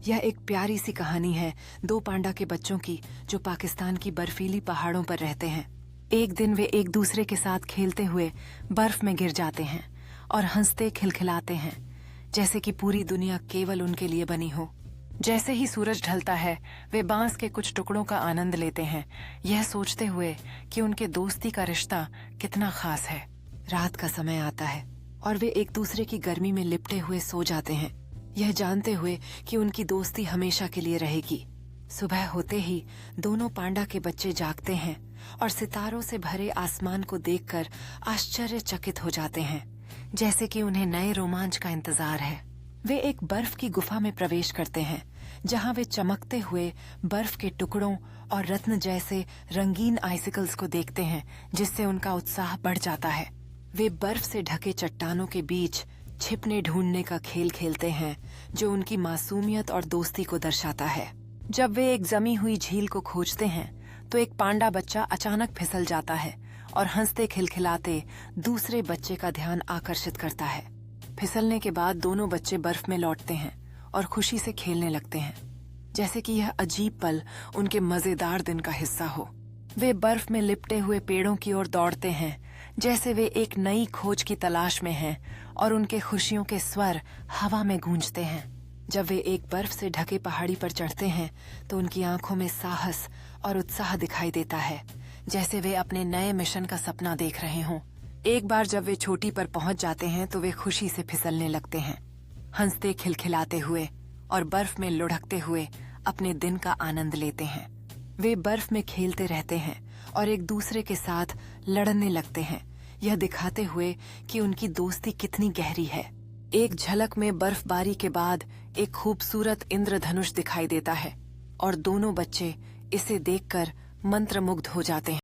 यह एक प्यारी सी कहानी है दो पांडा के बच्चों की जो पाकिस्तान की बर्फीली पहाड़ों पर रहते हैं। एक दिन वे एक दूसरे के साथ खेलते हुए बर्फ में गिर जाते हैं और हंसते खिलखिलाते हैं जैसे कि पूरी दुनिया केवल उनके लिए बनी हो। जैसे ही सूरज ढलता है वे बांस के कुछ टुकड़ों का आनंद लेते हैं, यह सोचते हुए कि उनके दोस्ती का रिश्ता कितना खास है। रात का समय आता है और वे एक दूसरे की गर्मी में लिपटे हुए सो जाते हैं, यह जानते हुए कि उनकी दोस्ती हमेशा के लिए रहेगी। सुबह होते ही दोनों पांडा के बच्चे जागते हैं और सितारों से भरे आसमान को देखकर आश्चर्यचकित हो जाते हैं, जैसे कि उन्हें नए रोमांच का इंतजार है। वे एक बर्फ की गुफा में प्रवेश करते हैं जहां वे चमकते हुए बर्फ के टुकड़ों और रत्न जैसे रंगीन आइसिकल्स को देखते हैं, जिससे उनका उत्साह बढ़ जाता है। वे बर्फ से ढके चट्टानों के बीच छिपने ढूंढने का खेल खेलते हैं जो उनकी मासूमियत और दोस्ती को दर्शाता है। जब वे एक जमी हुई झील को खोजते हैं तो एक पांडा बच्चा अचानक फिसल जाता है और हंसते खिलखिलाते दूसरे बच्चे का ध्यान आकर्षित करता है। फिसलने के बाद दोनों बच्चे बर्फ में लौटते हैं और खुशी से खेलने लगते हैं, जैसे कि यह अजीब पल उनके मजेदार दिन का हिस्सा हो। वे बर्फ में लिपटे हुए पेड़ों की ओर दौड़ते हैं जैसे वे एक नई खोज की तलाश में हैं और उनके खुशियों के स्वर हवा में गूंजते हैं। जब वे एक बर्फ से ढके पहाड़ी पर चढ़ते हैं तो उनकी आंखों में साहस और उत्साह दिखाई देता है, जैसे वे अपने नए मिशन का सपना देख रहे हों। एक बार जब वे चोटी पर पहुंच जाते हैं तो वे खुशी से फिसलने लगते हैं, हंसते खिलखिलाते हुए और बर्फ में लुढ़कते हुए अपने दिन का आनंद लेते हैं। वे बर्फ में खेलते रहते हैं और एक दूसरे के साथ लड़ने लगते हैं, यह दिखाते हुए कि उनकी दोस्ती कितनी गहरी है। एक झलक में बर्फबारी के बाद एक खूबसूरत इंद्रधनुष दिखाई देता है और दोनों बच्चे इसे देखकर मंत्रमुग्ध हो जाते हैं।